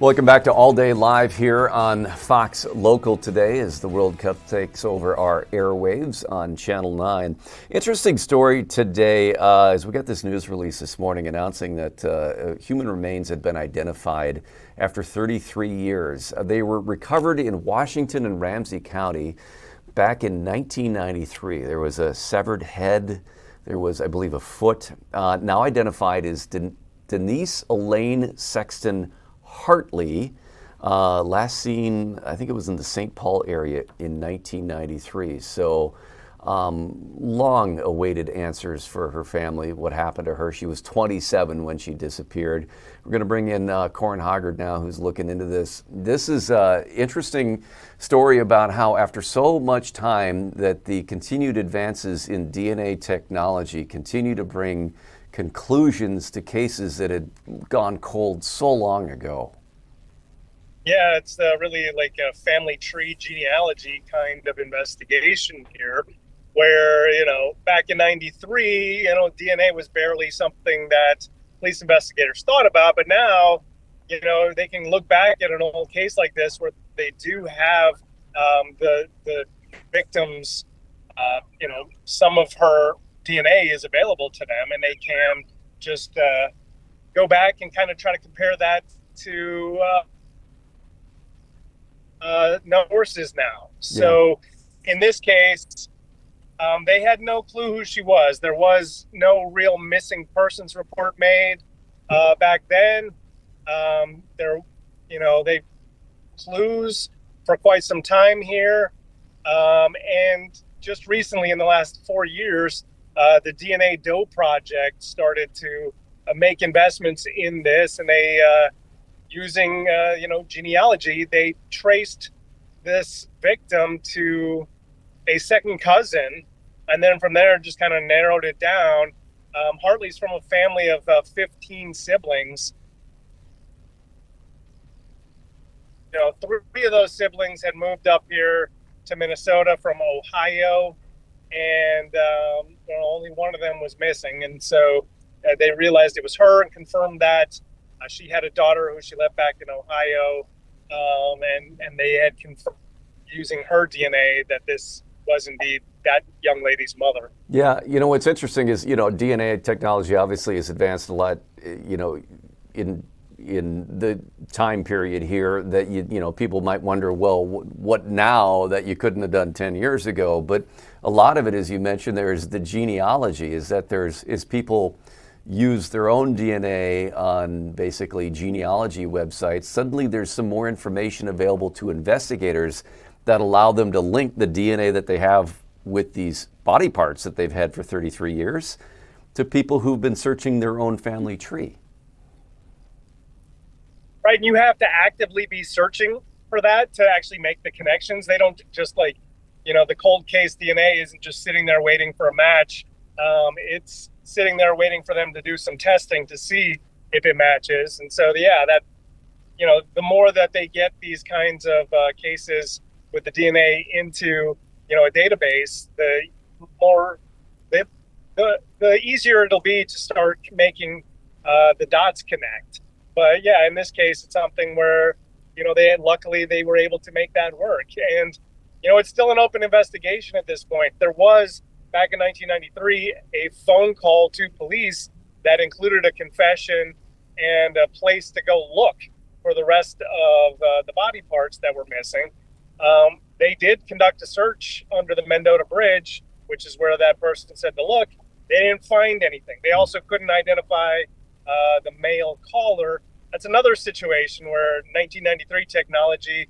Welcome back to All Day Live here on Fox Local today as the World Cup takes over our airwaves on Channel 9. Interesting story today as we got this news release this morning announcing that human remains had been identified after 33 years. They were recovered in Washington and Ramsey County back in 1993. There was a severed head. There was, I believe, a foot. Now identified as Denise Elaine Sexton Hartley, last seen, I think it was in the St. Paul area in 1993. So long awaited answers for her family, what happened to her. She was 27 when she disappeared. We're going to bring in Corin Hoggard now, who's looking into this. This is an interesting story about how after so much time that the continued advances in DNA technology continue to bring conclusions to cases that had gone cold so long ago. Yeah, it's really like a family tree genealogy kind of investigation here, where, back in 93, DNA was barely something that police investigators thought about. But now, they can look back at an old case like this where they do have the victims, some of her DNA is available to them, and they can just go back and kind of try to compare that to horses now. So in this case, they had no clue who she was. There was no real missing persons report made back then. They clues for quite some time here, and just recently in the last 4 years, the DNA Doe Project started to make investments in this, and they, using genealogy, they traced this victim to a second cousin, and then from there just kind of narrowed it down. Hartley's from a family of 15 siblings. Three of those siblings had moved up here to Minnesota from Ohio, and only one of them was missing. And so they realized it was her and confirmed that she had a daughter who she left back in Ohio, and they had confirmed using her DNA that this was indeed that young lady's mother. Yeah, what's interesting is, DNA technology obviously has advanced a lot, in the time period here that people might wonder, well, what now that you couldn't have done 10 years ago? But a lot of it, as you mentioned, there's the genealogy, is that is people use their own DNA on basically genealogy websites. Suddenly there's some more information available to investigators that allow them to link the DNA that they have with these body parts that they've had for 33 years to people who've been searching their own family tree. Right, and you have to actively be searching for that to actually make the connections. They don't just the cold case DNA isn't just sitting there waiting for a match. It's sitting there waiting for them to do some testing to see if it matches. And so, the more that they get these kinds of cases with the DNA into, a database, the more, the easier it'll be to start making the dots connect. But in this case, it's something where, luckily they were able to make that work. And, it's still an open investigation at this point. There was, back in 1993, a phone call to police that included a confession and a place to go look for the rest of the body parts that were missing. They did conduct a search under the Mendota Bridge, which is where that person said to look. They didn't find anything. They also couldn't identify the male caller. That's another situation where 1993 technology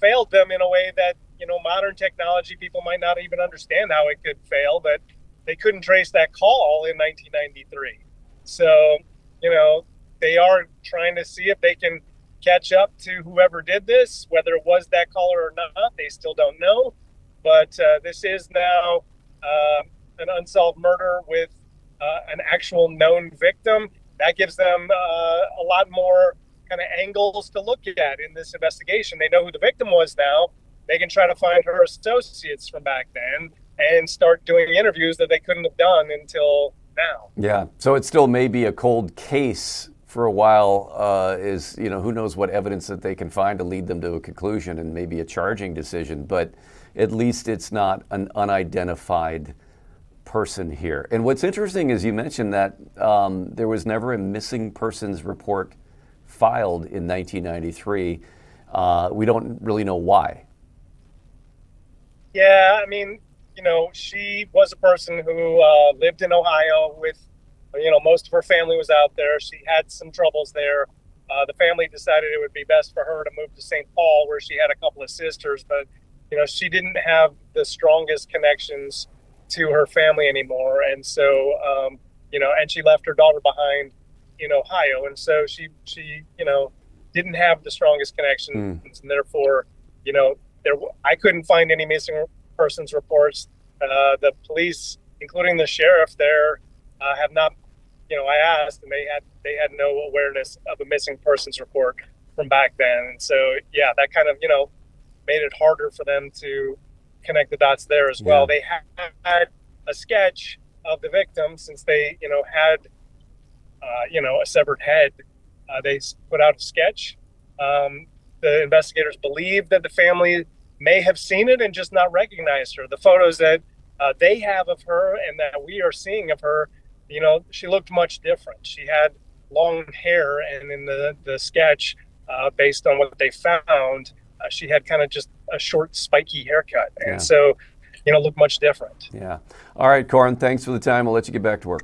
failed them in a way that, modern technology, people might not even understand how it could fail, but they couldn't trace that call in 1993. So, they are trying to see if they can catch up to whoever did this, whether it was that caller or not. They still don't know. But this is now an unsolved murder with an actual known victim. That gives them a lot more kind of angles to look at in this investigation. They know who the victim was now. They can try to find her associates from back then and start doing interviews that they couldn't have done until now. Yeah, so it still may be a cold case for a while is, who knows what evidence that they can find to lead them to a conclusion and maybe a charging decision, but at least it's not an unidentified person here. And what's interesting is you mentioned that there was never a missing persons report filed in 1993. We don't really know why. Yeah, I mean, she was a person who lived in Ohio with, most of her family was out there. She had some troubles there. The family decided it would be best for her to move to St. Paul, where she had a couple of sisters, but, she didn't have the strongest connections to her family anymore. And so, and she left her daughter behind in Ohio. And so she didn't have the strongest connections. And therefore, I couldn't find any missing persons reports. The police, including the sheriff there, have not, I asked, and they had no awareness of a missing persons report from back then. And so, yeah, that kind of, made it harder for them to connect the dots there as well. They had a sketch of the victim since they, had, a severed head. They put out a sketch. The investigators believe that the family may have seen it and just not recognized her. The photos that they have of her and that we are seeing of her, she looked much different. She had long hair, and in the sketch, based on what they found, she had kind of just a short, spiky haircut. And so, looked much different. Yeah. All right, Corin, thanks for the time. I'll let you get back to work.